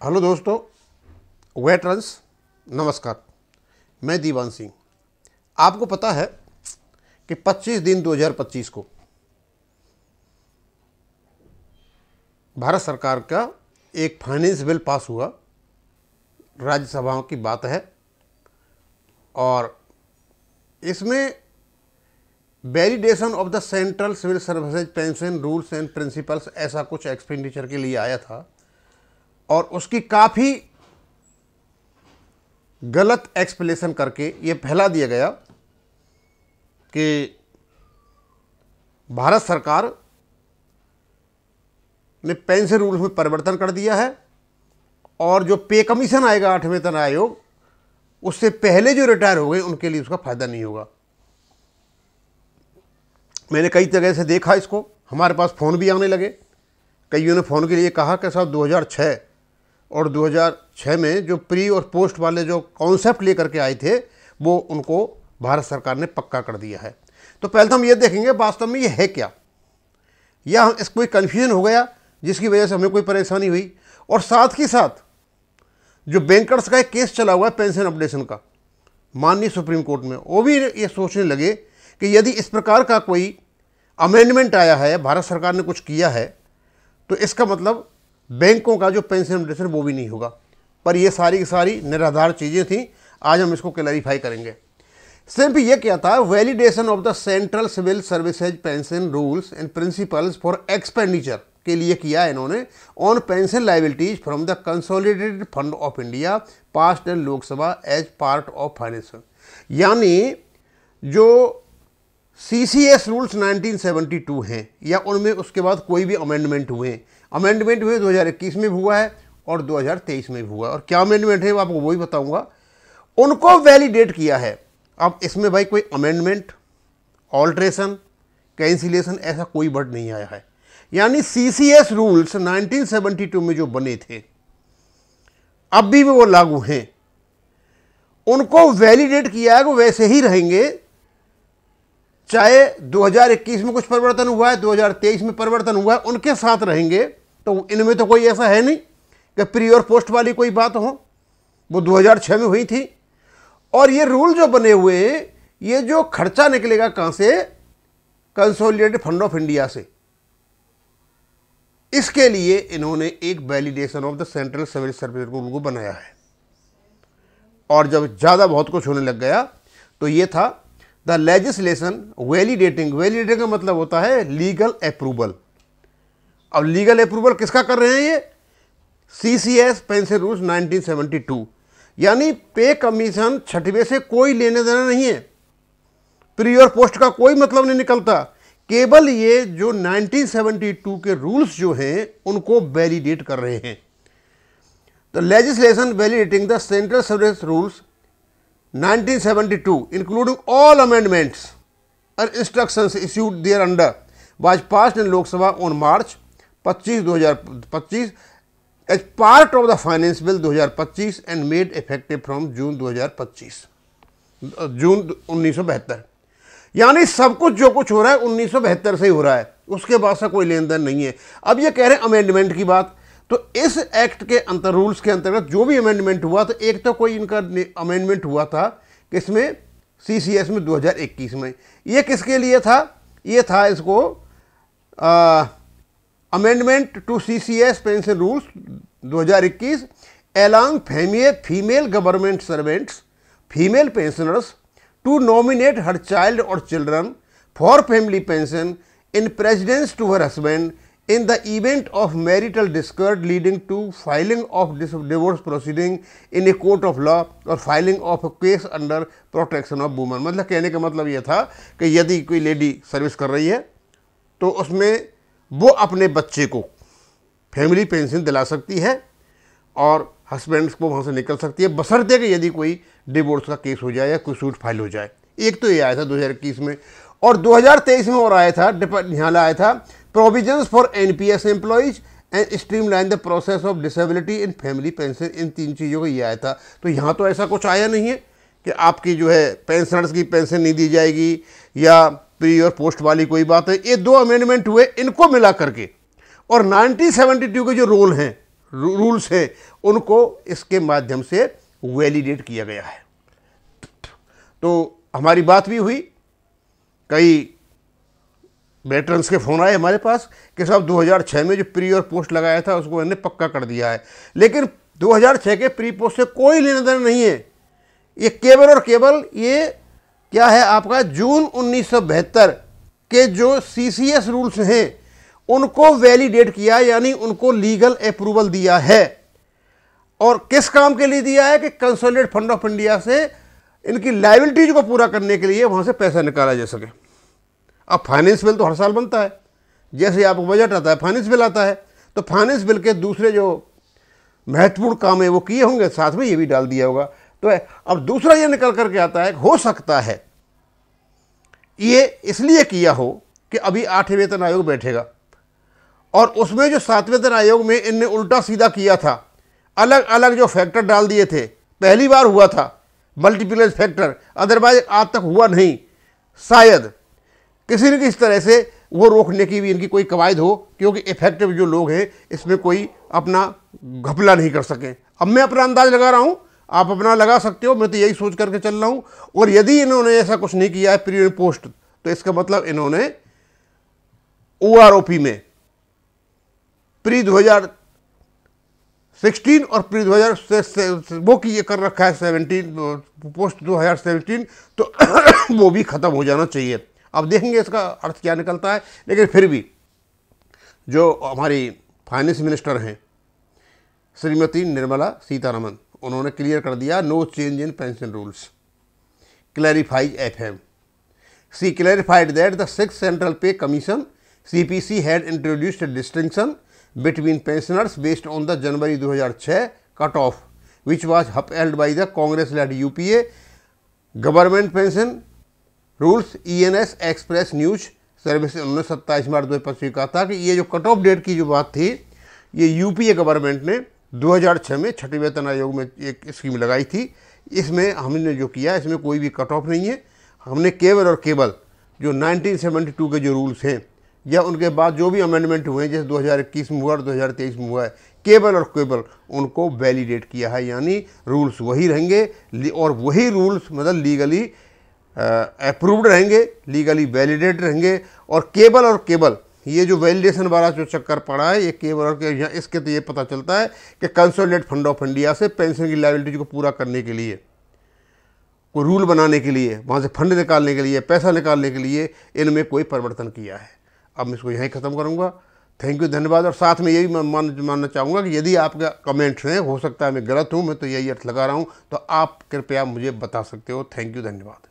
Hello दोस्तों, veterans नमस्कार। मैं दीवान सिंह। आपको पता है कि 25/3/2025 को भारत सरकार का एक फाइनेंस बिल पास हुआ। राज्यसभाओं की बात है और इसमें validation of the central civil services pension rules and principles ऐसा कुछ एक्सपेंडिचर के लिए आया था और उसकी काफ़ी गलत एक्सप्लेनेशन करके ये फैला दिया गया कि भारत सरकार ने पेंशन रूल्स में परिवर्तन कर दिया है और जो पे कमीशन आएगा 8वें वेतन आयोग उससे पहले जो रिटायर हो गए उनके लिए उसका फ़ायदा नहीं होगा। मैंने कई जगह से देखा इसको, हमारे पास फ़ोन भी आने लगे। कईयों ने फ़ोन के लिए कहा कि साहब 2006 और 2006 में जो प्री और पोस्ट वाले जो कॉन्सेप्ट लेकर के आए थे वो उनको भारत सरकार ने पक्का कर दिया है। तो पहले तो हम ये देखेंगे वास्तव में ये है क्या, या हम इसको कोई कन्फ्यूजन हो गया जिसकी वजह से हमें कोई परेशानी हुई। और साथ ही साथ जो बैंकर्स का एक केस चला हुआ है पेंशन अपडेशन का माननीय सुप्रीम कोर्ट में, वो भी ये सोचने लगे कि यदि इस प्रकार का कोई अमेंडमेंट आया है, भारत सरकार ने कुछ किया है, तो इसका मतलब बैंकों का जो पेंशन अपडेशन वो भी नहीं होगा। पर ये सारी की सारी निराधार चीज़ें थी। आज हम इसको क्लैरिफाई करेंगे। सिर्फ ये क्या था, validation of the central civil services pension rules and principles for expenditure के लिए किया है इन्होंने on pension liabilities from the consolidated fund of India passed in Lok Sabha as part of finance. यानी जो CCS रूल्स 1972 हैं या उनमें उसके बाद कोई भी अमेंडमेंट हुए, 2021 में भी हुआ है और 2023 में भी हुआ है। और क्या अमेंडमेंट है वो आपको वही बताऊंगा, उनको वैलिडेट किया है। अब इसमें भाई कोई अमेंडमेंट, ऑल्ट्रेशन, कैंसिलेशन ऐसा कोई वर्ड नहीं आया है। यानी CCS रूल्स 1972 में जो बने थे अब भी वो लागू हैं, उनको वैलिडेट किया है, वो वैसे ही रहेंगे। चाहे 2021 में कुछ परिवर्तन हुआ है, 2023 में परिवर्तन हुआ है, उनके साथ रहेंगे। तो इनमें तो कोई ऐसा है नहीं कि प्री और पोस्ट वाली कोई बात हो, वो 2006 में हुई थी। और ये रूल जो बने हुए हैं, ये जो खर्चा निकलेगा कहां से, कंसोलिडेटेड फंड ऑफ इंडिया से, इसके लिए इन्होंने एक validation of the central civil service rule को बनाया है। और जब ज़्यादा बहुत कुछ होने लग गया तो ये था द लेजिस्लेशन वैलिडेटिंग। वैलिडेटिंग का मतलब होता है लीगल अप्रूवल। अब लीगल अप्रूवल किसका कर रहे हैं ये, CCS पेंशन रूल्स 1972। यानी पे कमीशन 6वें से कोई लेने देना नहीं है, प्री और पोस्ट का कोई मतलब नहीं निकलता। केवल ये जो 1972 के रूल्स जो हैं उनको वैलिडेट कर रहे हैं। The legislation validating the central service rules 1972 including all amendments and instructions issued thereunder was passed in Lok Sabha on March 25, 2025 as part of the Finance Bill 2025 and made effective from June 2025 जून 1972। यानी सब कुछ जो कुछ हो रहा है 1972 से ही हो रहा है, उसके बाद से कोई लेन देन नहीं है। अब ये कह रहे हैं अमेंडमेंट की बात, तो इस एक्ट के अंतर रूल्स के अंतर्गत जो भी अमेंडमेंट हुआ, तो एक तो कोई इनका अमेंडमेंट हुआ था किसमें, CCS में 2021 में। ये किसके लिए था, ये था इसको amendment to CCS pension rules 2021 along female government servants female pensioners to nominate her child और children for family pension in precedence to her husband in the event of marital discord leading to filing of divorce proceeding in a court of law or filing of a case under protection of women। मतलब कहने का मतलब यह था कि यदि कोई lady service कर रही है तो उसमें वो अपने बच्चे को फैमिली पेंशन दिला सकती है और हस्बैंड को वहाँ से निकल सकती है, बशर्ते कि यदि कोई डिवोर्स का केस हो जाए या कोई सूट फाइल हो जाए। एक तो ये आया था 2021 में, और 2023 में और आया था, यहाँ आया था provisions for NPS employees and streamline the process of disability in family pension. इन 3 चीज़ों का ये आया था। तो यहाँ तो ऐसा कुछ आया नहीं है कि आपकी जो है पेंशनर्स की पेंशन नहीं दी जाएगी या प्री और पोस्ट वाली कोई बात है। ये 2 अमेंडमेंट हुए, इनको मिला करके और 1972 के जो रूल हैं, रूल्स हैं उनको इसके माध्यम से वैलिडेट किया गया है। तो हमारी बात भी हुई, कई वेटरन्स के फ़ोन आए हमारे पास कि साहब 2006 में जो प्री और पोस्ट लगाया था उसको इन्होंने पक्का कर दिया है, लेकिन 2006 के प्री पोस्ट से कोई लेना देना नहीं है। ये केवल और केवल ये क्या है, आपका जून 1972 के जो CCS रूल्स हैं उनको वैलिडेट किया, यानी उनको लीगल अप्रूवल दिया है। और किस काम के लिए दिया है कि कंसोलिडेटेड फंड ऑफ इंडिया से इनकी लायबिलिटीज को पूरा करने के लिए वहाँ से पैसा निकाला जा सके। अब फाइनेंस बिल तो हर साल बनता है, जैसे आपको बजट आता है फाइनेंस बिल आता है, तो फाइनेंस बिल के दूसरे जो महत्वपूर्ण काम है वो किए होंगे, साथ में ये भी डाल दिया होगा। तो अब दूसरा ये निकल करके आता है, हो सकता है ये इसलिए किया हो कि अभी 8वें वेतन आयोग बैठेगा और उसमें जो 7वें वेतन आयोग में इनने उल्टा सीधा किया था, अलग अलग जो फैक्टर डाल दिए थे। पहली बार हुआ था मल्टीप्लाइज फैक्टर, अदरवाइज आज तक हुआ नहीं। शायद किसी न किसी तरह से वो रोकने की भी इनकी कोई कवायद हो, क्योंकि इफेक्टिव जो लोग हैं इसमें कोई अपना घपला नहीं कर सकें। अब मैं अपना अंदाज लगा रहा हूँ, आप अपना लगा सकते हो, मैं तो यही सोच करके चल रहा हूँ। और यदि इन्होंने ऐसा कुछ नहीं किया है प्री पोस्ट, तो इसका मतलब इन्होंने OROP में प्री 2016 और प्री 2000 वो की ये कर रखा है 17 पोस्ट 2017, तो वो भी ख़त्म हो जाना चाहिए। अब देखेंगे इसका अर्थ क्या निकलता है, लेकिन फिर भी जो हमारी फाइनेंस मिनिस्टर हैं श्रीमती निर्मला सीतारमन, उन्होंने क्लियर कर दिया, no change in pension rules, clarifies FM। She clarified that the 6th central pay commission CPC had introduced a distinction between pensioners based on the January 2006 cut-off, which was upheld by the Congress-led UPA government pension rules ENS express news service. उन्होंने 27 मार्च 2025 कहा था कि ये जो cut off date की जो बात थी, ये UPA गवर्नमेंट ने 2006 में 6वें वेतन आयोग में एक स्कीम लगाई थी। इसमें हमने जो किया, इसमें कोई भी कट ऑफ नहीं है। हमने केवल और केवल जो 1972 के जो रूल्स हैं या उनके बाद जो भी अमेंडमेंट हुए हैं, जैसे 2021 में हुआ और 2023 में हुआ है, केवल और केवल उनको वैलिडेट किया है, यानी रूल्स वही रहेंगे और वही रूल्स मतलब लीगली अप्रूव्ड रहेंगे, लीगली वैलिडेट रहेंगे। और केवल ये जो वैलिडेशन वाला जो चक्कर पड़ा है, ये केवल और केवल इसके तो ये पता चलता है कि कंसोलिडेटेड फंड ऑफ इंडिया से पेंशन की लायबिलिटी को पूरा करने के लिए, कोई रूल बनाने के लिए, वहाँ से फंड निकालने के लिए, पैसा निकालने के लिए इनमें कोई परिवर्तन किया है। अब मैं इसको यहीं ख़त्म करूँगा। थैंक यू, धन्यवाद। और साथ में ये भी मानना चाहूँगा कि यदि आपका कमेंट्स हैं, हो सकता है मैं गलत हूँ, मैं तो यही अर्थ लगा रहा हूँ, तो आप कृपया मुझे बता सकते हो। थैंक यू, धन्यवाद।